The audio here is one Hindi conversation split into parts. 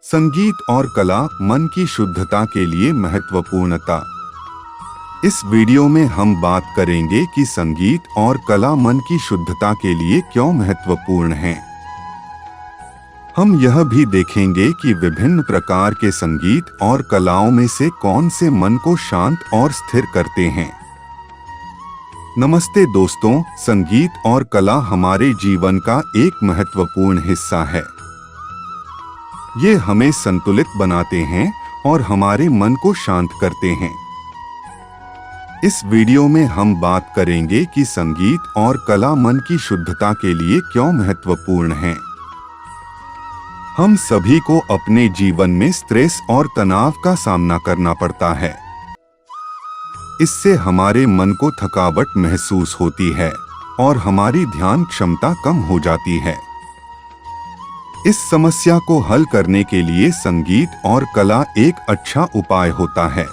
संगीत और कला मन की शुद्धता के लिए महत्वपूर्णता। इस वीडियो में हम बात करेंगे कि संगीत और कला मन की शुद्धता के लिए क्यों महत्वपूर्ण हैं। हम यह भी देखेंगे कि विभिन्न प्रकार के संगीत और कलाओं में से कौन से मन को शांत और स्थिर करते हैं। नमस्ते दोस्तों, संगीत और कला हमारे जीवन का एक महत्वपूर्ण हिस्सा है। ये हमें संतुलित बनाते हैं और हमारे मन को शांत करते हैं। इस वीडियो में हम बात करेंगे कि संगीत और कला मन की शुद्धता के लिए क्यों महत्वपूर्ण हैं। हम सभी को अपने जीवन में स्ट्रेस और तनाव का सामना करना पड़ता है। इससे हमारे मन को थकावट महसूस होती है और हमारी ध्यान क्षमता कम हो जाती है। इस समस्या को हल करने के लिए संगीत और कला एक अच्छा उपाय होता है।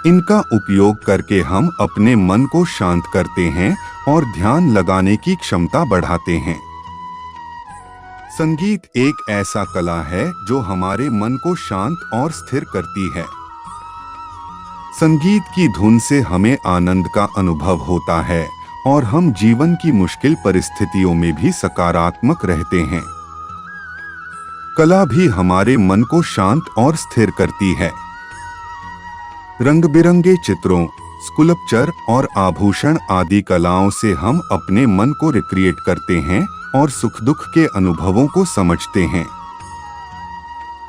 इनका उपयोग करके हम अपने मन को शांत करते हैं और ध्यान लगाने की क्षमता बढ़ाते हैं। संगीत एक ऐसा कला है जो हमारे मन को शांत और स्थिर करती है। संगीत की धुन से हमें आनंद का अनुभव होता है और हम जीवन की मुश्किल परिस्थितियों में भी सकारात्मक रहते हैं। कला भी हमारे मन को शांत और स्थिर करती है। रंग बिरंगे चित्रों, स्कल्पचर और आभूषण आदि कलाओं से हम अपने मन को रिक्रिएट करते हैं और सुख दुख के अनुभवों को समझते हैं।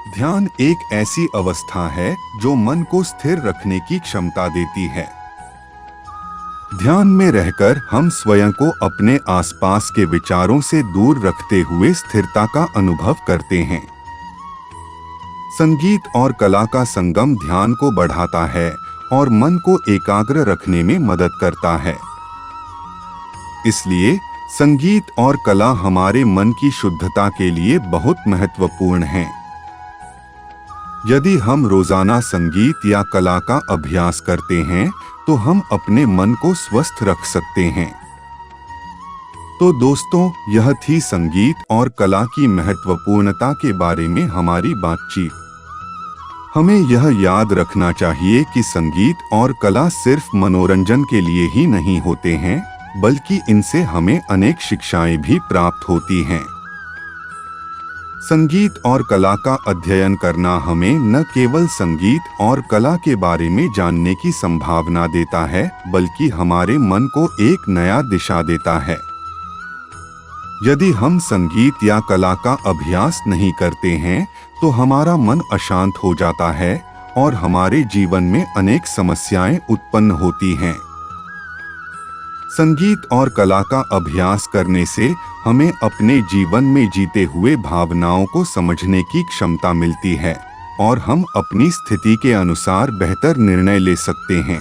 ध्यान एक ऐसी अवस्था है जो मन को स्थिर रखने की क्षमता देती है। ध्यान में रहकर हम स्वयं को अपने आसपास के विचारों से दूर रखते हुए स्थिरता का अनुभव करते हैं। संगीत और कला का संगम ध्यान को बढ़ाता है और मन को एकाग्र रखने में मदद करता है। इसलिए संगीत और कला हमारे मन की शुद्धता के लिए बहुत महत्वपूर्ण हैं। यदि हम रोजाना संगीत या कला का अभ्यास करते हैं तो हम अपने मन को स्वस्थ रख सकते हैं। तो दोस्तों, यह थी संगीत और कला की महत्वपूर्णता के बारे में हमारी बातचीत। हमें यह याद रखना चाहिए कि संगीत और कला सिर्फ मनोरंजन के लिए ही नहीं होते हैं, बल्कि इनसे हमें अनेक शिक्षाएं भी प्राप्त होती हैं। संगीत और कला का अध्ययन करना हमें न केवल संगीत और कला के बारे में जानने की संभावना देता है, बल्कि हमारे मन को एक नया दिशा देता है। यदि हम संगीत या कला का अभ्यास नहीं करते हैं तो हमारा मन अशांत हो जाता है और हमारे जीवन में अनेक समस्याएं उत्पन्न होती हैं। संगीत और कला का अभ्यास करने से हमें अपने जीवन में जीते हुए भावनाओं को समझने की क्षमता मिलती है और हम अपनी स्थिति के अनुसार बेहतर निर्णय ले सकते हैं।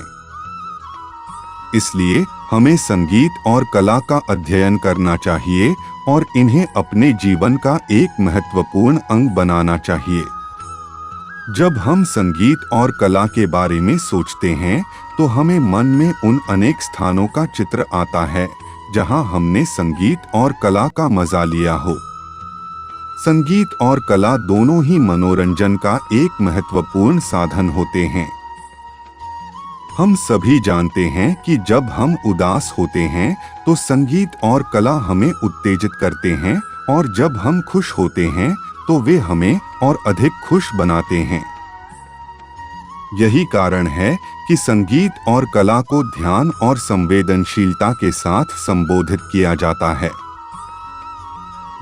इसलिए हमें संगीत और कला का अध्ययन करना चाहिए और इन्हें अपने जीवन का एक महत्वपूर्ण अंग बनाना चाहिए। जब हम संगीत और कला के बारे में सोचते हैं तो हमें मन में उन अनेक स्थानों का चित्र आता है जहां हमने संगीत और कला का मजा लिया हो। संगीत और कला दोनों ही मनोरंजन का एक महत्वपूर्ण साधन होते हैं। हम सभी जानते हैं कि जब हम उदास होते हैं तो संगीत और कला हमें उत्तेजित करते हैं और जब हम खुश होते हैं तो वे हमें और अधिक खुश बनाते हैं। यही कारण है कि संगीत और कला को ध्यान और संवेदनशीलता के साथ संबोधित किया जाता है।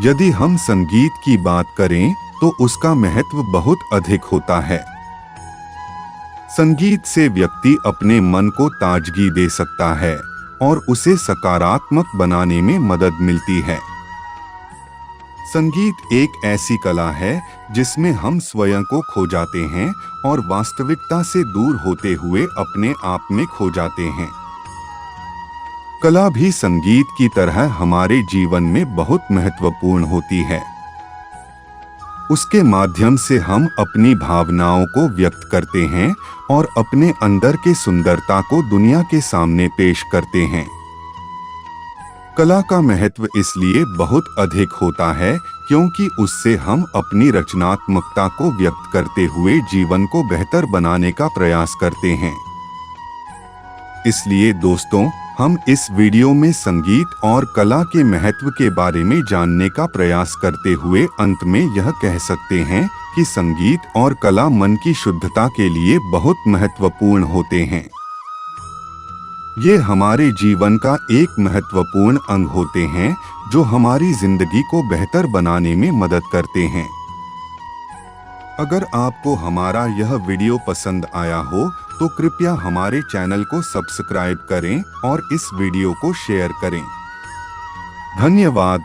यदि हम संगीत की बात करें तो उसका महत्व बहुत अधिक होता है। संगीत से व्यक्ति अपने मन को ताजगी दे सकता है और उसे सकारात्मक बनाने में मदद मिलती है। संगीत एक ऐसी कला है जिसमें हम स्वयं को खो जाते हैं और वास्तविकता से दूर होते हुए अपने आप में खो जाते हैं। कला भी संगीत की तरह हमारे जीवन में बहुत महत्वपूर्ण होती है। उसके माध्यम से हम अपनी भावनाओं को व्यक्त करते हैं और अपने अंदर के सुंदरता को दुनिया के सामने पेश करते हैं। कला का महत्व इसलिए बहुत अधिक होता है क्योंकि उससे हम अपनी रचनात्मकता को व्यक्त करते हुए जीवन को बेहतर बनाने का प्रयास करते हैं। इसलिए दोस्तों, हम इस वीडियो में संगीत और कला के महत्व के बारे में जानने का प्रयास करते हुए अंत में यह कह सकते हैं कि संगीत और कला मन की शुद्धता के लिए बहुत महत्वपूर्ण होते हैं। ये हमारे जीवन का एक महत्वपूर्ण अंग होते हैं जो हमारी जिंदगी को बेहतर बनाने में मदद करते हैं। अगर आपको हमारा यह वीडियो पसंद आया हो तो कृपया हमारे चैनल को सब्सक्राइब करें और इस वीडियो को शेयर करें। धन्यवाद।